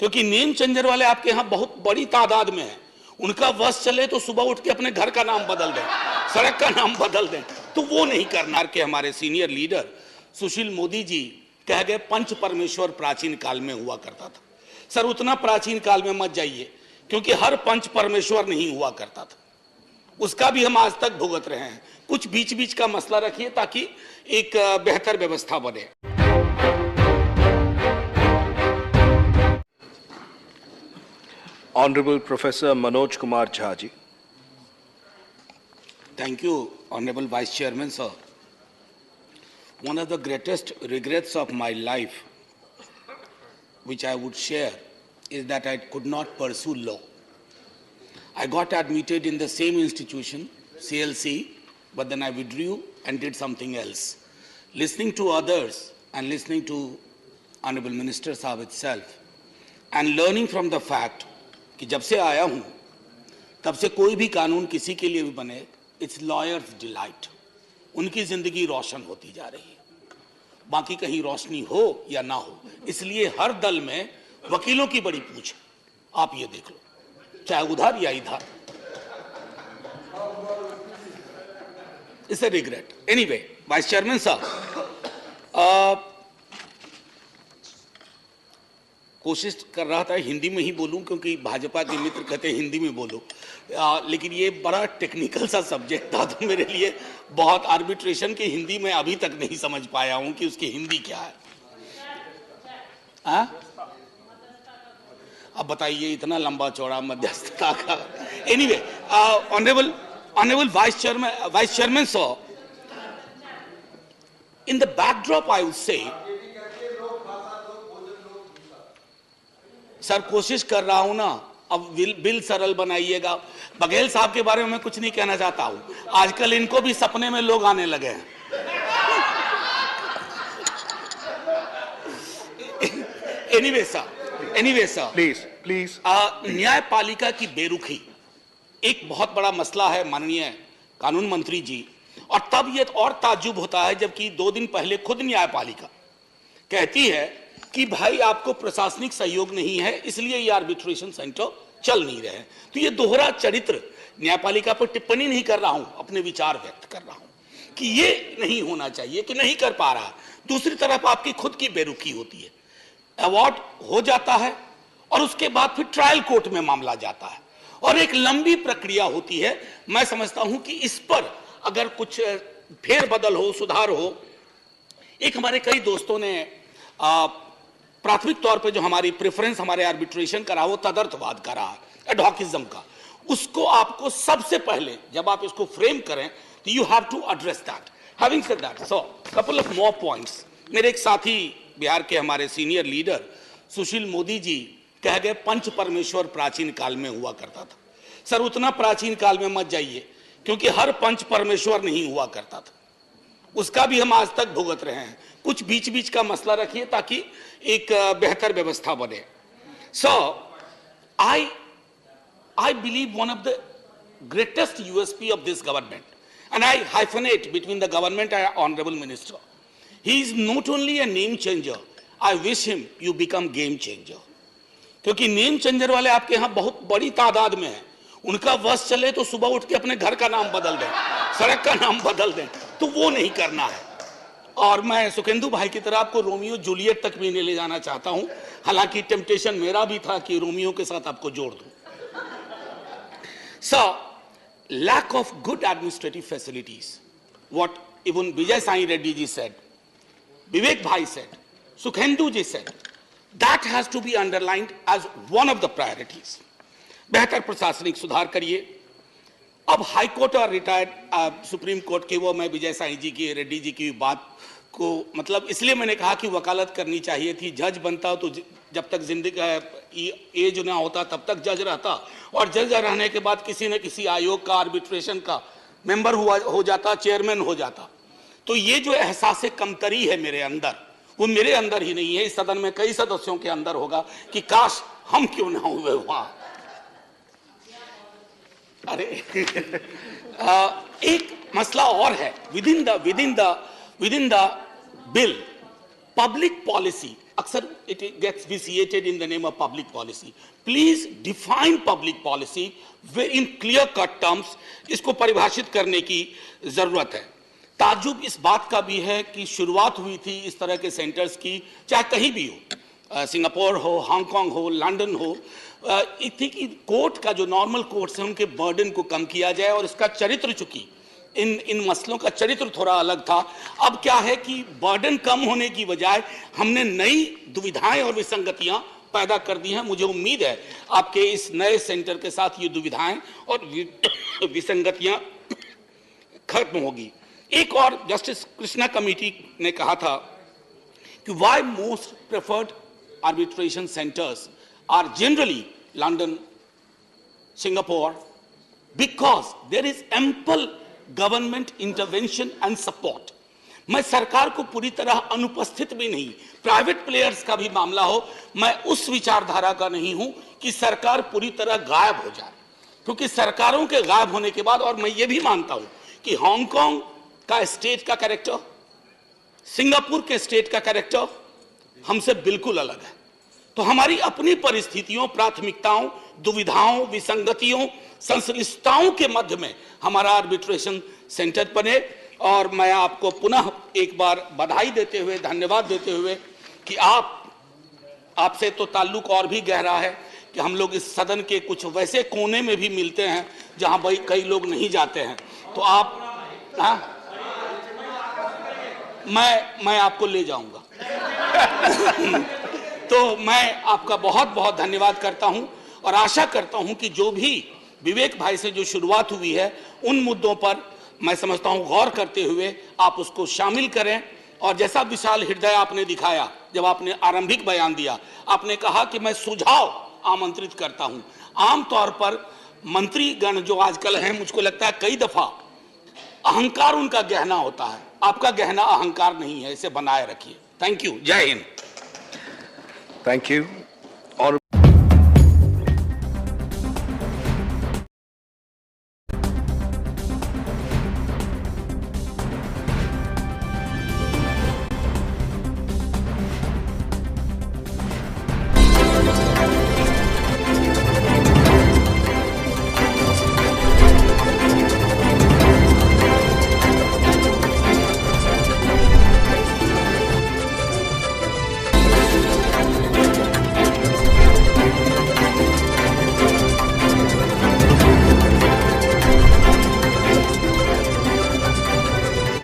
क्योंकि name changer वाले आपके यहां बहुत बड़ी तादाद में हैं। उनका वश चले तो सुबह उठ के अपने घर का नाम बदल दें, सड़क का नाम बदल दें, तो वो नहीं करना। के हमारे सीनियर लीडर सुशील मोदी जी कह गए पंच परमेश्वर प्राचीन काल में हुआ करता था। सर उतना प्राचीन काल में मत जाइए, क्योंकि हर पंच परमेश्वर नहीं हुआ करता था, उसका भी हम आज तक भुगत रहे हैं। कुछ बीच बीच का मसला रखिए ताकि एक बेहतर व्यवस्था बने। Honorable Professor Manoj Kumar Jha ji. Thank you, Honorable Vice Chairman, sir. One of the greatest regrets of my life, which I would share, is that I could not pursue law. I got admitted in the same institution, CLC, but then I withdrew and did something else. Listening to others and listening to Honorable Minister Saab itself, and learning from the fact कि जब से आया हूं तब से कोई भी कानून किसी के लिए भी बने, इट्स लॉयर्स डिलाइट, उनकी जिंदगी रोशन होती जा रही है, बाकी कहीं रोशनी हो या ना हो। इसलिए हर दल में वकीलों की बड़ी पूछ है, आप ये देख लो, चाहे उधर या इधर। It's a regret. Anyway, vice chairman साहब, कोशिश कर रहा था हिंदी में ही बोलूं, क्योंकि भाजपा के मित्र कहते हैं हिंदी में बोलो, लेकिन ये बड़ा टेक्निकल सा सब्जेक्ट था, तो मेरे लिए बहुत आर्बिट्रेशन की हिंदी में अभी तक नहीं समझ पाया हूं कि उसकी हिंदी क्या है। अब बताइए, इतना लंबा चौड़ा मध्यस्थता का। Anyway, honourable vice chairman sir, in the backdrop I would say, sir कोशिश कर रहा हूं ना, अब बिल सरल बनाइएगा। बघेल साहब के बारे में मैं कुछ नहीं कहना चाहता हूं, आजकल इनको भी सपने में लोग आने लगे हैं। एनीवे सर, प्लीज न्यायपालिका की बेरुखी एक बहुत बड़ा मसला है माननीय कानून मंत्री जी, और तब ये और ताज्जुब होता है जबकि 2 दिन पहले खुद न्यायपालिका कहती है कि भाई आपको प्रशासनिक सहयोग नहीं है, इसलिए ये आर्बिट्रेशन सेंटर चल नहीं रहे हैं। तो ये दोहरा चरित्र, न्यायपालिका पर टिप्पणी नहीं कर रहा हूं, अपने विचार व्यक्त कर रहा हूं कि ये नहीं होना चाहिए कि नहीं कर पा रहा। दूसरी तरफ आपकी खुद की बेरुखी होती है, अवार्ड हो जाता है और उसके बाद फिर ट्रायल कोर्ट में मामला जाता है और एक लंबी प्रक्रिया होती है। मैं समझता हूं कि इस पर अगर कुछ फेरबदल हो, सुधार हो। एक हमारे कई दोस्तों ने प्राथमिक तौर पे जो हमारी प्रेफरेंस हमारे आर्बिट्रेशन का रहा, वो तदर्थवाद का रहा, एडहॉकिज्म का। उसको आपको सबसे पहले जब आप इसको फ्रेम करें तो you have to address that. Having said that, so couple of more points. मेरे एक साथी बिहार के हमारे सीनियर लीडर सुशील मोदी जी कह गए पंच परमेश्वर प्राचीन काल में हुआ करता था। सर उतना प्राचीन काल में मत जाइए, क्योंकि हर पंच परमेश्वर नहीं हुआ करता था, उसका भी हम आज तक भुगत रहे हैं। कुछ बीच बीच का मसला रखिए ताकि एक बेहतर व्यवस्था बने। सो I believe one of the greatest USP of this government, and I hyphenate between the government and honorable minister, he is not only a name changer, I wish him you become game changer। क्योंकि name changer वाले आपके यहां बहुत बड़ी तादाद में हैं, उनका वश चले तो सुबह उठ के अपने घर का नाम बदल दें, सड़क का नाम बदल दें, तो वो नहीं करना है। और मैं सुखेंदु भाई की तरह आपको रोमियो जूलियट तक भी नहीं ले जाना चाहता हूं, हालांकि टेम्पटेशन मेरा भी था कि रोमियो के साथ आपको जोड़ दूं। So lack of good administrative facilities, what even Vijay Sai Reddy ji said, Vivek भाई said, Sukhendu ji said, that has to be underlined as one of the priorities. बेहतर प्रशासनिक सुधार करिए। अब हाई कोर्ट और रिटायर्ड सुप्रीम कोर्ट के, वो मैं विजय साई जी की, रेड्डी जी की बात को मतलब इसलिए मैंने कहा कि वकालत करनी चाहिए थी। जज बनता तो जब तक जिंदगी एज ना होता तब तक जज रहता, और जज रहने के बाद किसी न किसी आयोग का, आर्बिट्रेशन का मेंबर हो जाता, चेयरमैन हो जाता। तो ये जो एहसास कमतरी है मेरे अंदर, वो मेरे अंदर ही नहीं है, इस सदन में कई सदस्यों के अंदर होगा कि काश हम क्यों ना हुए वहां। अरे एक मसला और है, with in the bill public policy अक्सर it gets vitiated in the name of public policy. Please define public policy in clear cut terms. इसको परिभाषित करने की जरूरत है। ताज्जुब इस बात का भी है कि शुरुआत हुई थी इस तरह के सेंटर्स की, चाहे कहीं भी हो, सिंगापुर हो, हांगकांग हो, लंदन हो, थी कि कोर्ट का जो नॉर्मल कोर्ट्स हैं उनके बर्डन को कम किया जाए और इसका चरित्र, चूंकि इन मसलों का चरित्र थोड़ा अलग था, अब क्या है कि बर्डन कम होने की बजाय हमने नई दुविधाएं और विसंगतियां पैदा कर दी हैं। मुझे उम्मीद है आपके इस नए सेंटर के साथ ये दुविधाएं और विसंगतियां खत्म होगी। एक और जस्टिस कृष्णा कमेटी ने कहा था कि why most preferred arbitration centres are generally London, Singapore, because there is ample government intervention and support. मैं सरकार को पूरी तरह अनुपस्थित भी नहीं, प्राइवेट प्लेयर्स का भी मामला हो, मैं उस विचारधारा का नहीं हूं कि सरकार पूरी तरह गायब हो जाए, क्योंकि सरकारों के गायब होने के बाद, और मैं ये भी मानता हूं कि हांगकांग का स्टेट का कैरेक्टर, सिंगापुर के स्टेट का कैरेक्टर हमसे बिल्कुल अलग है। तो हमारी अपनी परिस्थितियों, प्राथमिकताओं, दुविधाओं, विसंगतियों, संश्लिष्टताओं के मध्य में हमारा आर्बिट्रेशन सेंटर बने। और मैं आपको पुनः एक बार बधाई देते हुए, धन्यवाद देते हुए कि आपसे तो ताल्लुक और भी गहरा है कि हम लोग इस सदन के कुछ वैसे कोने में भी मिलते हैं जहां भाई कई लोग नहीं जाते हैं, तो आप मैं आपको ले जाऊंगा। तो मैं आपका बहुत बहुत धन्यवाद करता हूं और आशा करता हूं कि जो भी विवेक भाई से जो शुरुआत हुई है उन मुद्दों पर मैं समझता हूं गौर करते हुए आप उसको शामिल करें। और जैसा विशाल हृदय आपने दिखाया जब आपने आरंभिक बयान दिया, आपने कहा कि मैं सुझाव आमंत्रित करता हूं। आमतौर पर मंत्रीगण जो आजकल हैं, मुझको लगता है कई दफा अहंकार उनका गहना होता है, आपका गहना अहंकार नहीं है, इसे बनाए रखिए। Thank you. जय हिंद। Thank you.